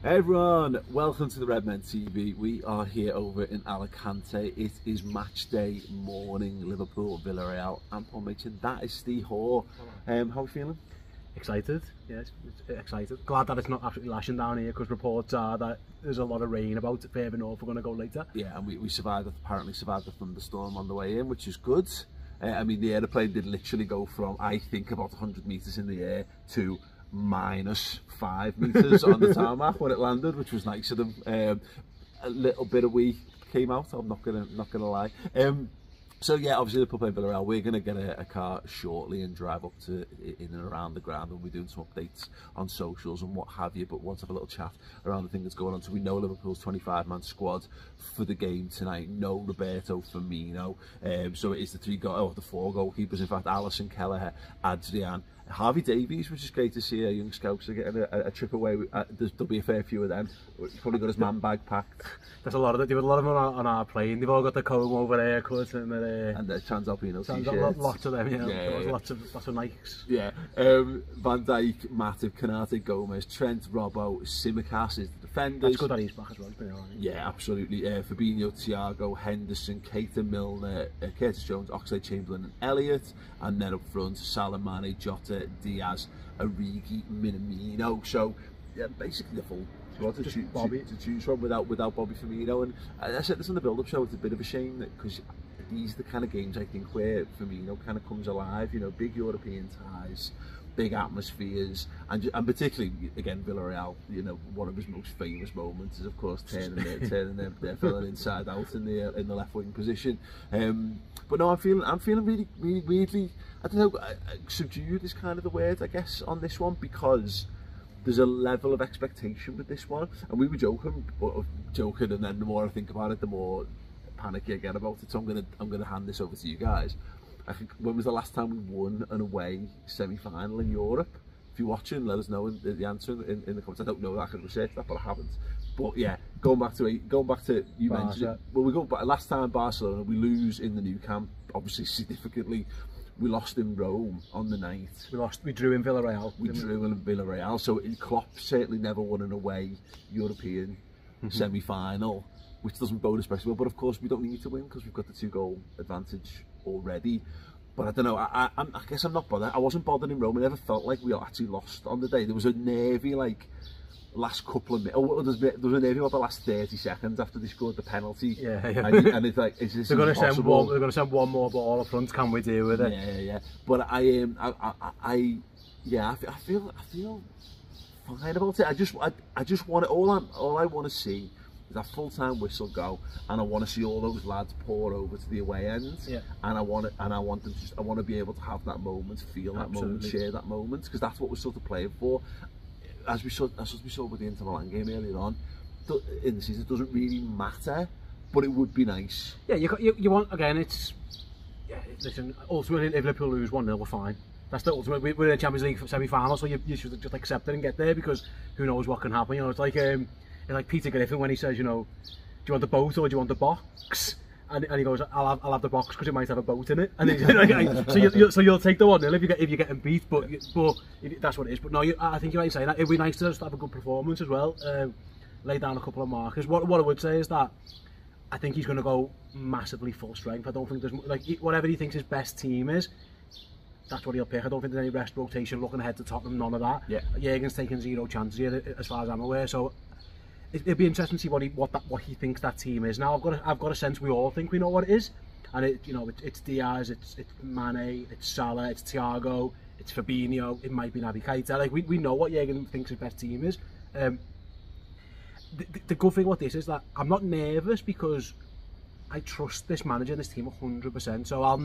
Hey everyone, welcome to the Redmen TV. We are here over in Alicante. It is match day morning, Liverpool, Villarreal, and Paul Mitchell. That is Steve Hall. How are you feeling? Excited, yes, excited. Glad that it's not absolutely lashing down here, because reports are that there's a lot of rain about further north. We're going to go later. Yeah, and we survived, apparently survived the thunderstorm on the way in, which is good. I mean, the aeroplane did literally go from, I think, about 100 metres in the air to -5 metres on the tarmac when it landed, which was nice of them. A little bit of wee came out, I'm not gonna lie. So yeah, obviously Liverpool playing Villarreal. We're gonna get a car shortly and drive up to in and around the ground, and we'll be doing some updates on socials and what have you, but want to have a little chat around the thing that's going on. So we know Liverpool's 25-man squad for the game tonight. No Roberto Firmino, so it is the the four goalkeepers, in fact: Alisson, Kelleher, Adrian, Harvey Davies, which is great to see. Young scouts are getting a trip away. There'll be a fair few of them. He's probably got his man bag packed. There's a lot of them. There were a lot of them on our plane. They've all got the comb over haircut and the Transalpino t-shirts. Lots of them, yeah. Lots of Nikes. Yeah. Van Dijk, Matip, Canate, Gomez, Trent, Robbo, Simicas is the defenders. That's good that he's back as well. Yeah, absolutely. Fabinho, Thiago, Henderson, Keita, Milner, Curtis Jones, Oxlade-Chamberlain and Elliott. And then up front, Salah, Mane, Jota, Diaz, Origi, Minamino. So yeah, basically the full squad to choose from without Bobby Firmino. And I said this on the build-up show, it's a bit of a shame because these are the kind of games I think where Firmino kind of comes alive. You know, big European ties, big atmospheres, and particularly again Villarreal. You know, one of his most famous moments is of course turning their fella inside out in the left wing position. But no, I'm feeling really weirdly, I don't know, subdued is kind of the word, I guess, on this one, because there's a level of expectation with this one, and we were joking, and then the more I think about it, the more panicky I get about it. So I'm gonna hand this over to you guys. I think, when was the last time we won an away semi-final in Europe? If you're watching, let us know the answer in the comments. I don't know that, I can research that, but I haven't. But yeah, going back to you Barca. mentioned it. Well, we go back last time Barcelona, we lose in the new camp, obviously significantly. We lost in Rome on the night. We drew in Villarreal. We drew in Villarreal. So Klopp certainly never won an away European semi-final, which doesn't bode especially well. But of course, we don't need to win because we've got the 2-goal advantage already. But I don't know. I guess I'm not bothered. I wasn't bothered in Rome. I never felt like we actually lost on the day. There was a nervy last couple of minutes. Oh, there was a nervy about the last 30 seconds after they scored the penalty. Yeah. And it's like, is this they're going impossible? to send one more ball up front. Can we deal with it? Yeah. But I feel fine about it. I just want it. All I want to see is that full-time whistle go, and I want to see all those lads pour over to the away end. Yeah. And I want to be able to have that moment, feel that moment, share that moment, because that's what we're sort of playing for. As we saw with the Inter Milan game earlier on in the season, it doesn't really matter, but it would be nice. Yeah, you want, again, it's, yeah, listen, ultimately if Liverpool lose 1-0, we're fine. That's the ultimate. We're in the Champions League semi-final, so you should just accept it and get there, because who knows what can happen. You know, it's like Peter Griffin when he says, you know, do you want the boat or do you want the box? And he goes, I'll have the box because it might have a boat in it. And then, so you'll take the 1-0 if you're getting beat, but that's what it is. But no, I think you're right in saying that. It'd be nice to just have a good performance as well. Lay down a couple of markers. What I would say is that I think he's going to go massively full strength. I don't think there's whatever he thinks his best team is, that's what he'll pick. I don't think there's any rest rotation looking ahead to Tottenham. None of that. Yeah. Jurgen's taking 0 chances here, as far as I'm aware. So it'd be interesting to see what he thinks that team is. Now I've got a sense we all think we know what it is, and it's Diaz, it's Mane, it's Salah, it's Thiago, it's Fabinho, it might be Naby Keita. Like we know what Jurgen thinks his best team is. The good thing about this is that I'm not nervous because I trust this manager and this team 100%. So I'll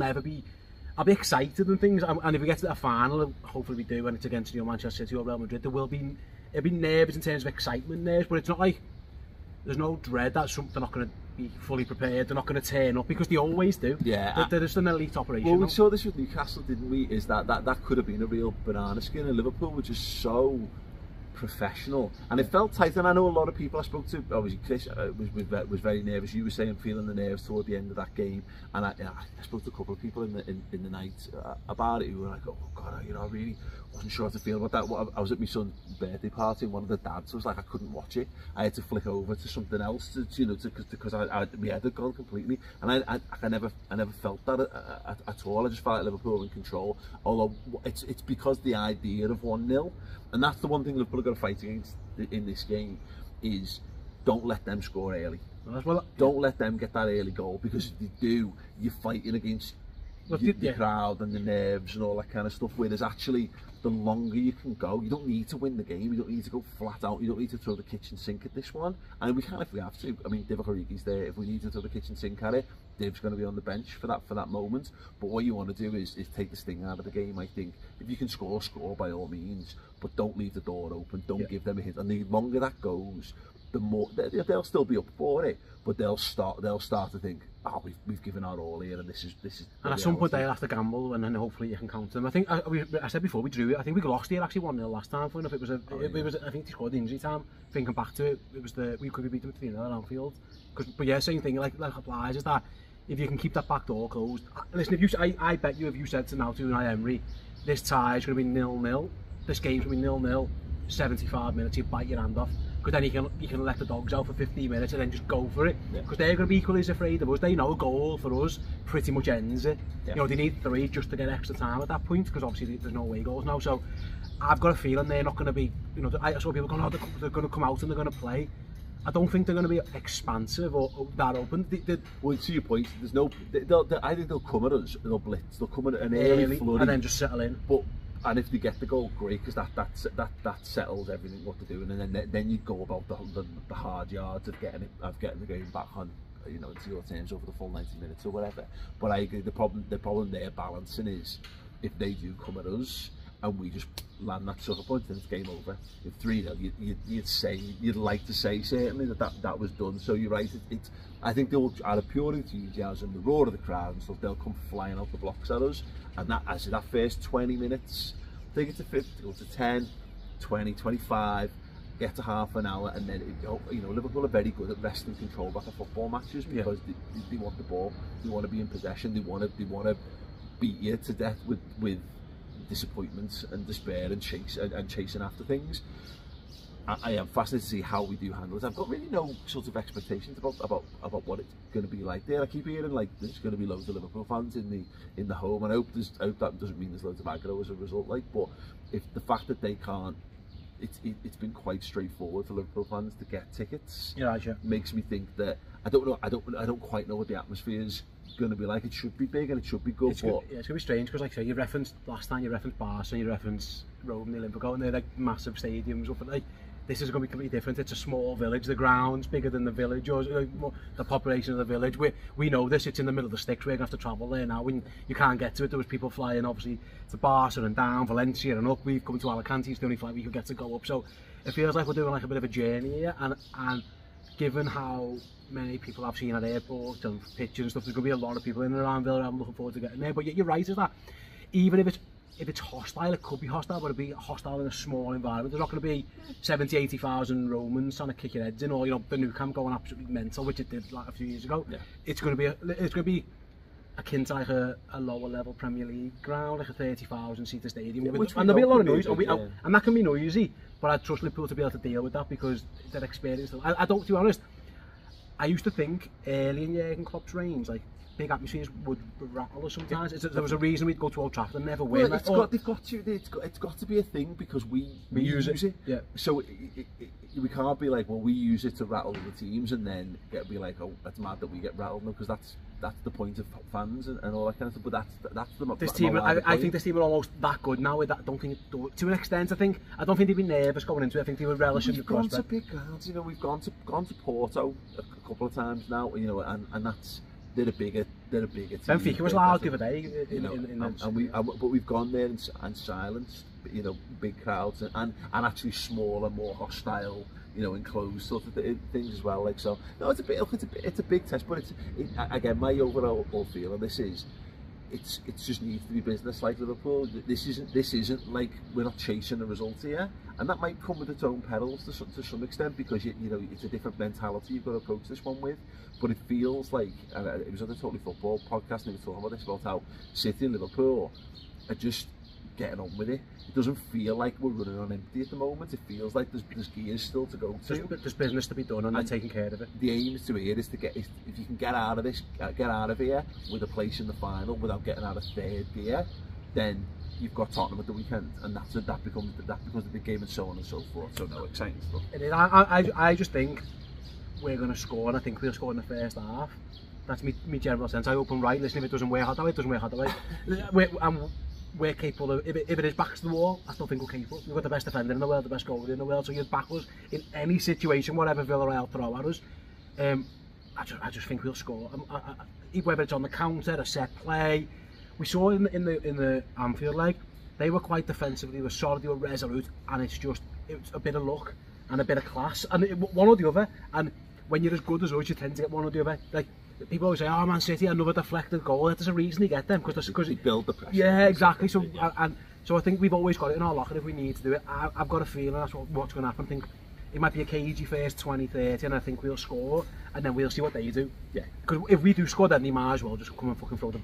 be excited and things. And if we get to the final, hopefully we do, and it's against Manchester City or Real Madrid, it'll be nerves in terms of excitement nerves, but it's not like there's no dread that they're not going to be fully prepared, they're not going to turn up, because they always do. Yeah, they're just an elite operation. Well, we saw this with Newcastle, didn't we? Is that could have been a real banana skin, and Liverpool were just so professional, and it felt tight. And I know a lot of people I spoke to, obviously Chris was very nervous. You were saying feeling the nerves toward the end of that game, and I spoke to a couple of people in the night about it who were like, oh god, you know, I really wasn't sure how to feel about that. I was at my son's birthday party, and one of the dads was like, I couldn't watch it. I had to flick over to something else, because my head had gone completely. And I never felt that at all. I just felt like Liverpool were in control. Although it's because the idea of 1-0, and that's the one thing Liverpool are going to fight against in this game, is don't let them score early. Well, don't let them get that early goal, because if they do, you're fighting against the crowd and the nerves and all that kind of stuff, where there's actually, the longer you can go, you don't need to win the game, you don't need to go flat out, you don't need to throw the kitchen sink at this one. And we can if we have to. I mean, Divock Origi's there. If we need to throw the kitchen sink at it, Div's going to be on the bench for that moment. But what you want to do is take the sting out of the game. I think if you can score by all means, but don't leave the door open, don't give them a hit. And the longer that goes, the more they'll still be up for it, but they'll start to think, oh, we've given our all here, and this is. And at some point they'll have to gamble, and then hopefully you can count them. I think I said before, we drew it. I think we lost here actually 1-0 last time. Funny enough, it was I think they scored the injury time. Thinking back to it, it was we could beat them 3-0 at Anfield. But yeah, same thing like applies, is that if you can keep that back door closed. Listen, I bet you, if you said to Unai Emery, this tie is going to be 0-0, this game's going to be 0-0, 75 minutes, you bite your hand off. Because then you can let the dogs out for 15 minutes and then just go for it. Because they're going to be equally as afraid of us. They know a goal for us pretty much ends it. You know, they need 3 just to get extra time at that point, because obviously there's no away goals now. So I've got a feeling they're not going to be, I saw people going, oh, they're going to come out and they're going to play. I don't think they're going to be expansive or that open. Well, to your point, there's no. I think they'll come at us. They'll blitz. They'll come at an early flood and then just settle in. And if they get the goal, great, because that settles everything what they're doing, and then you go about the hard yards of getting the game back on, into your terms over the full 90 minutes or whatever. But I agree, the problem they're balancing is, if they do come at us and we just land that sort of point, then it's game over. If 3-0, you'd like to say certainly that was done. So you're right. I think they'll, out of pure enthusiasm, the roar of the crowd and stuff, they'll come flying out the blocks at us. And that first 20 minutes, take it to 50, go to 10, 20, 25, get to half an hour, and then Liverpool are very good at wresting control back at football matches, because they want the ball, they want to be in possession, they want to beat you to death with disappointments and despair and chasing after things. I am fascinated to see how we do handle it. I've got really no sort of expectations about what it's going to be like there. I keep hearing like there's going to be loads of Liverpool fans in the home, and I hope that doesn't mean there's loads of aggro as a result. But if the fact that they can't, it's been quite straightforward for Liverpool fans to get tickets. Makes me think that I don't quite know what the atmosphere is going to be like. It should be big and it should be good. It's going to be strange, because like I say, you referenced last time, you referenced Barca, you referenced Rome, the Olympico, and they're like massive stadiums. But like, this is going to be completely different. It's a small village. The ground's bigger than the village, or the population of the village. We know this. It's in the middle of the sticks. We're going to have to travel there now. When you can't get to it, there was people flying obviously to Barca and down, Valencia and up. We've come to Alicante. It's the only flight we could get to go up. So it feels like we're doing like a bit of a journey here. And given how many people I've seen at airports and pictures and stuff, there's going to be a lot of people in and around Villarreal. I'm looking forward to getting there. But you're right, is that even if it's hostile, it could be hostile, but it'll be hostile in a small environment. There's not going to be 70, 80,000 Romans trying to kick your heads in, or the new camp going absolutely mental, which it did like a few years ago. It's going to be akin to like a lower level Premier League ground, like a 30,000 seater stadium, and there'll be a lot of noise, and that can be noisy. But I trust Liverpool to be able to deal with that, because they're experienced. I don't, to be honest, I used to think early in Jurgen Klopp's reigns, like, big atmospheres would rattle us sometimes. There was a reason we'd go to Old Trafford and never win. Well, it's got to be a thing, because we use it. Yeah. So we can't be like, well, we use it to rattle the teams, and then be like, oh, that's mad that we get rattled, because that's the point of fans and all that kind of stuff. But that's the this team. I think this team are almost that good now. With that, I don't think to an extent. I don't think they'd be nervous going into it. I think they would relish in the prospect. We've gone to big grounds. We've gone to Porto a couple of times now. And that's. They're a bigger team. Benfica was loud the other day, but we've gone there and silenced, big crowds and actually smaller, more hostile, enclosed sort of things as well. Like, so, no, it's a big test, but again, my overall feel on this is, it just needs to be business like Liverpool. This isn't like we're not chasing a result here, and that might come with its own perils to some extent, because it's a different mentality you've got to approach this one with. But it feels like, and it was on the Totally Football podcast, and they were talking about this, about how City and Liverpool are just getting on with it. It doesn't feel like we're running on empty at the moment. It feels like there's gears still to go to. There's business to be done, and they're taking care of it. The aim is to get, if you can get out of this, get out of here with a place in the final without getting out of third gear, then you've got Tottenham at the weekend, and that becomes the big game, and so on and so forth. So no, exciting stuff. I just think we're going to score, and I think we'll score in the first half. That's my general sense. I hope I'm right. Listen, if it doesn't work out that way, it doesn't work out that way. We're capable of, if it is backs to the wall, I still think we're capable. We've got the best defender in the world, the best goalie in the world, so you'd back us in any situation, whatever Villarreal throw at us. I just think we'll score. Whether it's on the counter, a set play. We saw in the Anfield leg, they were quite defensive, they were solid, they were resolute, and it's a bit of luck and a bit of class, and one or the other. And when you're as good as us, you tend to get one or the other. Like, people always say, oh, Man City, another deflected goal. There's a reason they get them, because they build the pressure. Yeah, exactly. So so I think we've always got it in our locker if we need to do it. I've got a feeling that's what's going to happen. I think it might be a cagey first 20-30, and I think we'll score, and then we'll see what they do. Yeah. Because if we do score, then they might as well just come and fucking throw the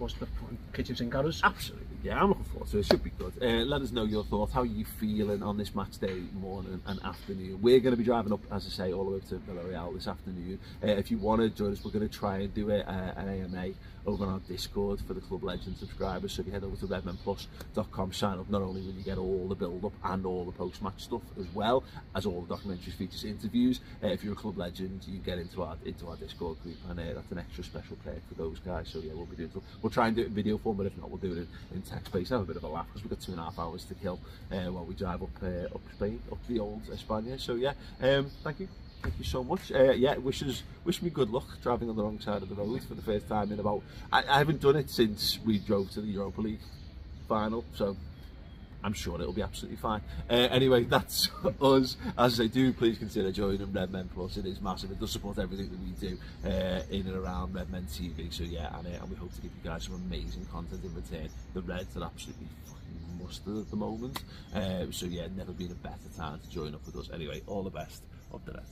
kitchen sink at us. Absolutely. Yeah, I'm looking forward to it. It should be good. Let us know your thoughts. How are you feeling on this match day morning and afternoon? We're going to be driving up, as I say, all the way to Villarreal this afternoon. If you want to join us, we're going to try and do an AMA over on our Discord for the Club Legend subscribers. So if you head over to redmenplus.com, sign up. Not only will you get all the build-up and all the post-match stuff, as well as all the documentaries, features, interviews. If you're a Club Legend, you get into our Discord group, and that's an extra special perk for those guys. So yeah, we'll be doing. We'll try and do it in video form, but if not, we'll do it in text space. Have a bit of a laugh, because we've got 2.5 hours to kill while we drive up Spain, up the old España. So yeah, thank you so much. Yeah, wish me good luck driving on the wrong side of the road for the first time in about. I haven't done it since we drove to the Europa League final, so I'm sure it'll be absolutely fine. Anyway, that's us. As I say, do please consider joining Redmen Plus. It is massive. It does support everything that we do in and around Redmen TV. So yeah, and we hope to give you guys some amazing content in return. The Reds are absolutely fucking mustard at the moment. So yeah, never been a better time to join up with us. Anyway, all the best. Up the Reds.